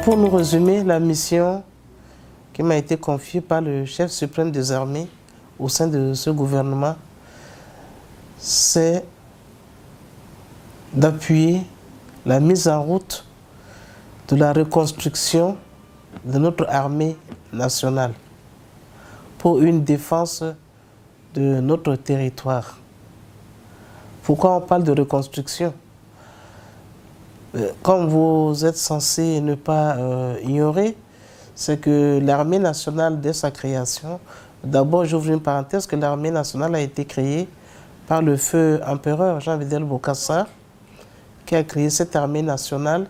Pour nous résumer, la mission qui m'a été confiée par le chef suprême des armées au sein de ce gouvernement, c'est d'appuyer la mise en route de la reconstruction de notre armée nationale pour une défense de notre territoire. Pourquoi on parle de reconstruction? Comme vous êtes censé ne pas ignorer, c'est que l'armée nationale, dès sa création, d'abord j'ouvre une parenthèse, que l'armée nationale a été créée par le feu empereur Jean-Fidèle Bokassa, qui a créé cette armée nationale.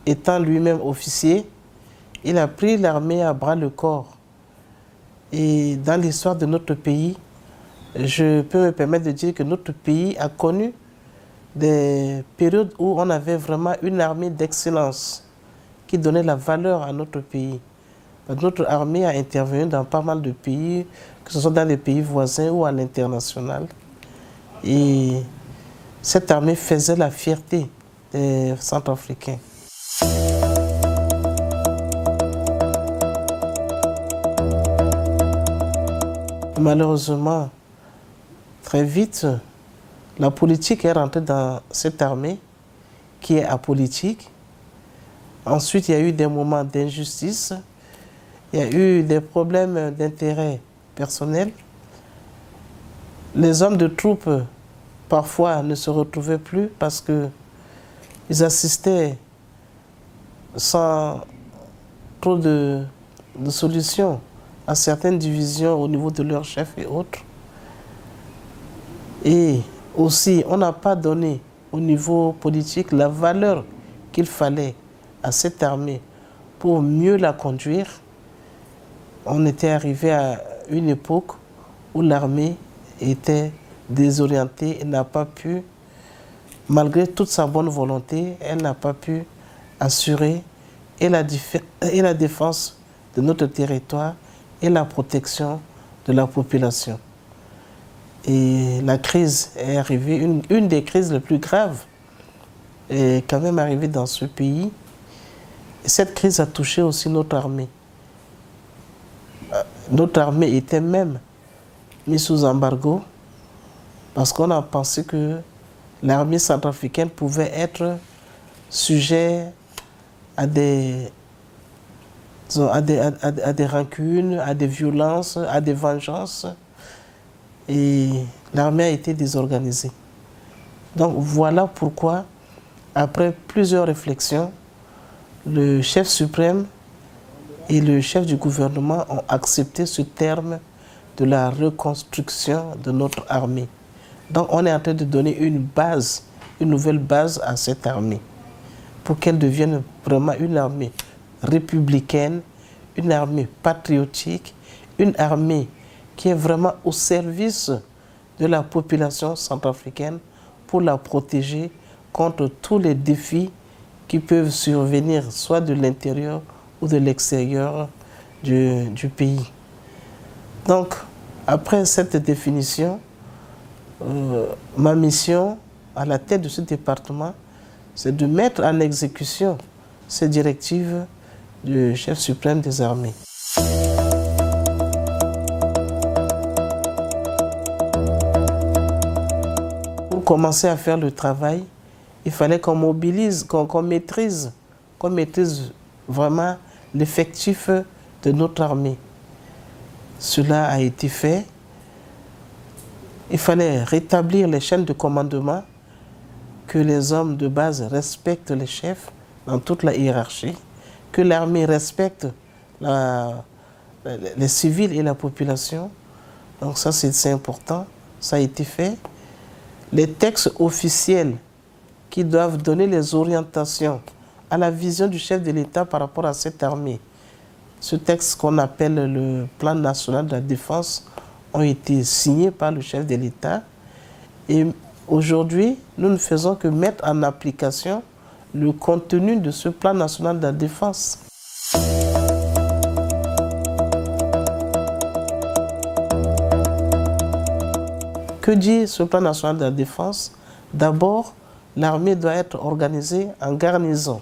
Étant lui-même officier, il a pris l'armée à bras le corps. Et dans l'histoire de notre pays, je peux me permettre de dire que notre pays a connu des périodes où on avait vraiment une armée d'excellence qui donnait la valeur à notre pays. Notre armée a intervenu dans pas mal de pays, que ce soit dans les pays voisins ou à l'international. Et cette armée faisait la fierté des Centrafricains. Malheureusement, très vite, la politique est rentrée dans cette armée qui est apolitique. Ensuite, il y a eu des moments d'injustice, il y a eu des problèmes d'intérêt personnel. Les hommes de troupes, parfois, ne se retrouvaient plus parce qu'ils assistaient sans trop de solutions à certaines divisions au niveau de leurs chefs et autres. Et aussi, on n'a pas donné au niveau politique la valeur qu'il fallait à cette armée pour mieux la conduire. On était arrivé à une époque où l'armée était désorientée et n'a pas pu, malgré toute sa bonne volonté, elle n'a pas pu assurer et la défense de notre territoire et la protection de la population. Et la crise est arrivée, une des crises les plus graves est quand même arrivée dans ce pays. Et cette crise a touché aussi notre armée. Notre armée était même mise sous embargo parce qu'on a pensé que l'armée centrafricaine pouvait être sujet à des rancunes, à des violences, à des vengeances. Et l'armée a été désorganisée. Donc voilà pourquoi, après plusieurs réflexions, le chef suprême et le chef du gouvernement ont accepté ce terme de la reconstruction de notre armée. Donc on est en train de donner une base, une nouvelle base à cette armée, pour qu'elle devienne vraiment une armée républicaine, une armée patriotique, une armée qui est vraiment au service de la population centrafricaine pour la protéger contre tous les défis qui peuvent survenir, soit de l'intérieur ou de l'extérieur du pays. Donc, après cette définition, ma mission à la tête de ce département, c'est de mettre en exécution ces directives du chef suprême des armées. Pour commencer à faire le travail, il fallait qu'on mobilise, qu'on maîtrise vraiment l'effectif de notre armée. Cela a été fait. Il fallait rétablir les chaînes de commandement, que les hommes de base respectent les chefs dans toute la hiérarchie, que l'armée respecte les civils et la population. Donc ça, c'est important. Ça a été fait. Les textes officiels qui doivent donner les orientations à la vision du chef de l'État par rapport à cette armée. Ce texte qu'on appelle le Plan national de la défense ont été signés par le chef de l'État. Et aujourd'hui, nous ne faisons que mettre en application le contenu de ce Plan national de la défense. Que dit ce Plan national de la défense? D'abord, l'armée doit être organisée en garnison.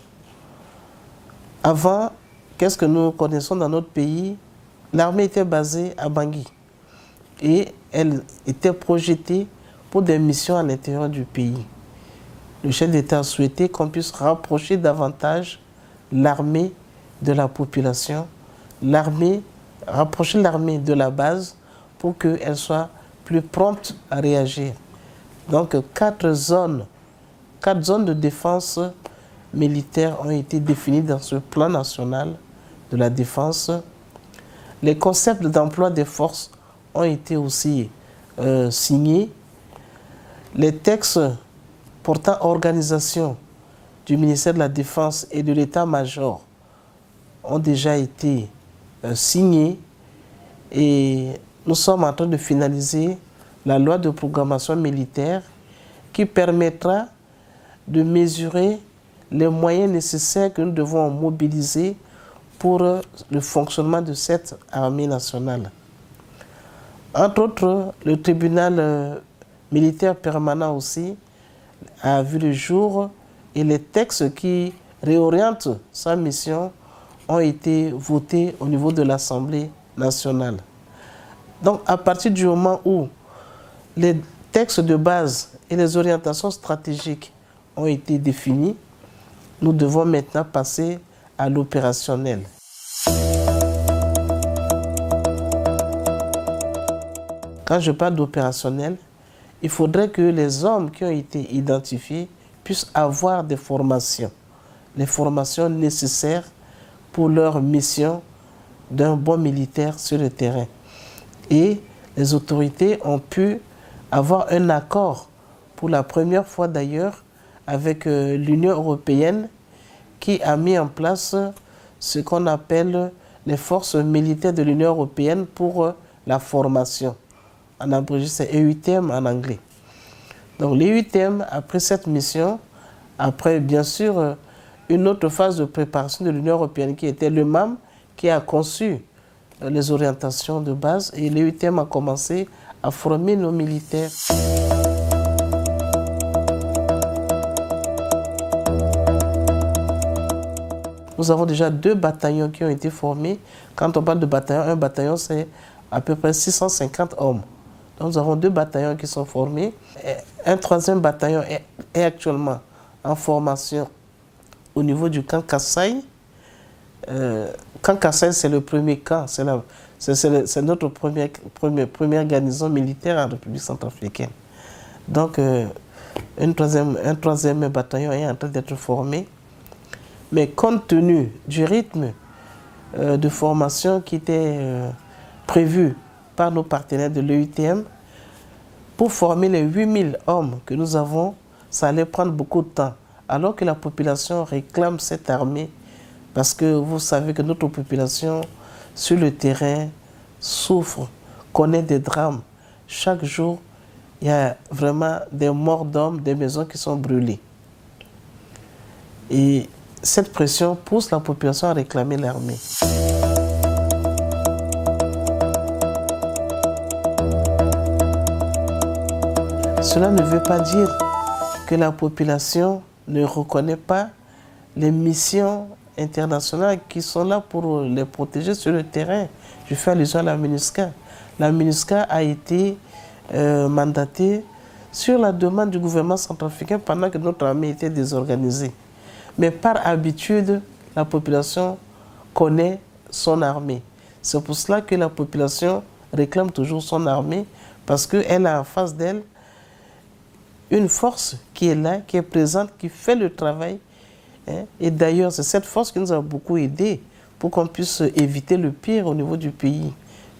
Avant, qu'est-ce que nous connaissons dans notre pays? L'armée était basée à Bangui et elle était projetée pour des missions à l'intérieur du pays. Le chef d'État a souhaité qu'on puisse rapprocher davantage l'armée de la population, rapprocher l'armée de la base pour qu'elle soit plus prompte à réagir. Donc 4 zones de défense militaire ont été définies dans ce plan national de la défense. Les concepts d'emploi des forces ont été aussi signés. Les textes portant organisation du ministère de la Défense et de l'État-major ont déjà été signés et nous sommes en train de finaliser la loi de programmation militaire qui permettra de mesurer les moyens nécessaires que nous devons mobiliser pour le fonctionnement de cette armée nationale. Entre autres, le tribunal militaire permanent aussi a vu le jour et les textes qui réorientent sa mission ont été votés au niveau de l'Assemblée nationale. Donc à partir du moment où les textes de base et les orientations stratégiques ont été définis, nous devons maintenant passer à l'opérationnel. Quand je parle d'opérationnel, il faudrait que les hommes qui ont été identifiés puissent avoir des formations, les formations nécessaires pour leur mission d'un bon militaire sur le terrain. Et les autorités ont pu avoir un accord, pour la première fois d'ailleurs, avec l'Union européenne qui a mis en place ce qu'on appelle les forces militaires de l'Union européenne pour la formation. En abrégé, c'est EUTM en anglais. Donc l'EUTM, après cette mission, après bien sûr une autre phase de préparation de l'Union européenne qui était le MAM, qui a conçu les orientations de base, et l'EUTM a commencé à former nos militaires. Nous avons déjà 2 bataillons qui ont été formés. Quand on parle de bataillon, un bataillon c'est à peu près 650 hommes. Donc nous avons 2 bataillons qui sont formés. Un 3e bataillon est actuellement en formation au niveau du camp Kassai. Camp Kassai, c'est le premier camp, c'est notre première garnison militaire en République centrafricaine. Donc un troisième bataillon est en train d'être formé. Mais compte tenu du rythme de formation qui était prévu par nos partenaires de l'EUTM, pour former les 8000 hommes que nous avons, ça allait prendre beaucoup de temps. Alors que la population réclame cette armée, parce que vous savez que notre population sur le terrain souffre, connaît des drames. Chaque jour, il y a vraiment des morts d'hommes, des maisons qui sont brûlées. Et cette pression pousse la population à réclamer l'armée. Cela ne veut pas dire que la population ne reconnaît pas les missions internationales qui sont là pour les protéger sur le terrain. Je fais allusion à la MINUSCA. La MINUSCA a été mandatée sur la demande du gouvernement centrafricain pendant que notre armée était désorganisée. Mais par habitude, la population connaît son armée. C'est pour cela que la population réclame toujours son armée, parce qu'elle a en face d'elle une force qui est là, qui est présente, qui fait le travail. Et d'ailleurs, c'est cette force qui nous a beaucoup aidés pour qu'on puisse éviter le pire au niveau du pays.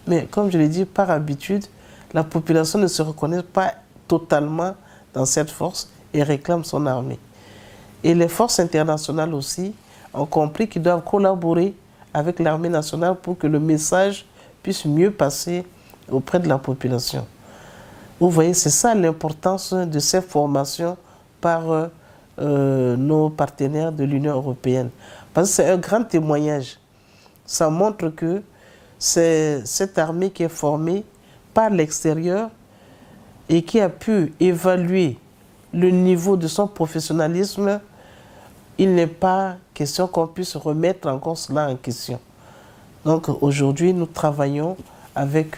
Mais comme je l'ai dit, par habitude, la population ne se reconnaît pas totalement dans cette force et réclame son armée. Et les forces internationales aussi ont compris qu'ils doivent collaborer avec l'armée nationale pour que le message puisse mieux passer auprès de la population. Vous voyez, c'est ça l'importance de ces formations par nos partenaires de l'Union européenne. Parce que c'est un grand témoignage. Ça montre que c'est cette armée qui est formée par l'extérieur et qui a pu évaluer le niveau de son professionnalisme. Il n'est pas question qu'on puisse remettre encore cela en question. Donc aujourd'hui, nous travaillons avec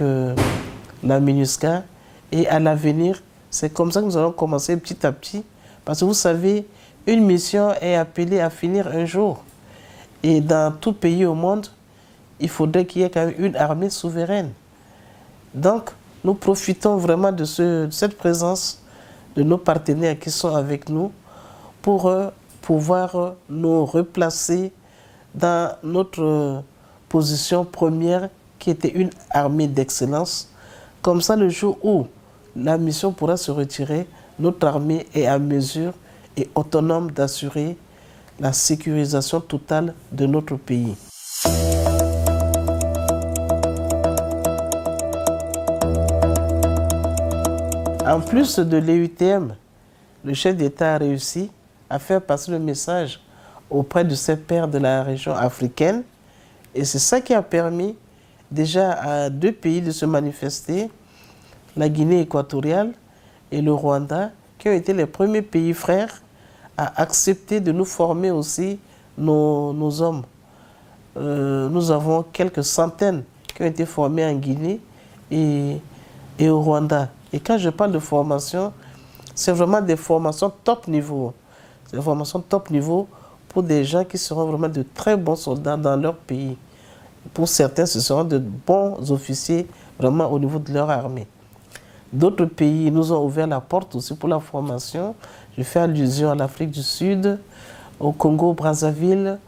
la MINUSCA et à l'avenir, c'est comme ça que nous allons commencer petit à petit. Parce que vous savez, une mission est appelée à finir un jour. Et dans tout pays au monde, il faudrait qu'il y ait quand même une armée souveraine. Donc, nous profitons vraiment de cette présence de nos partenaires qui sont avec nous pour pouvoir nous replacer dans notre position première qui était une armée d'excellence. Comme ça, le jour où la mission pourra se retirer, notre armée est à mesure et autonome d'assurer la sécurisation totale de notre pays. En plus de l'EUTM, le chef d'État a réussi à faire passer le message auprès de ses pairs de la région africaine. Et c'est ça qui a permis déjà à 2 pays de se manifester, la Guinée équatoriale et le Rwanda, qui ont été les premiers pays frères à accepter de nous former aussi nos hommes. Nous avons quelques centaines qui ont été formés en Guinée et au Rwanda. Et quand je parle de formation, c'est vraiment des formations top niveau. C'est des formations top niveau pour des gens qui seront vraiment de très bons soldats dans leur pays. Pour certains, ce seront de bons officiers vraiment au niveau de leur armée. D'autres pays nous ont ouvert la porte aussi pour la formation. Je fais allusion à l'Afrique du Sud, au Congo-Brazzaville,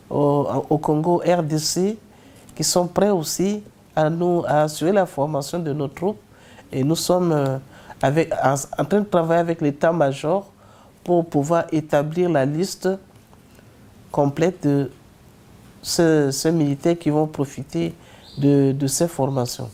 au Congo RDC, qui sont prêts aussi à assurer la formation de nos troupes. Et nous sommes en train de travailler avec l'état-major pour pouvoir établir la liste complète de ces militaires qui vont profiter de ces formations.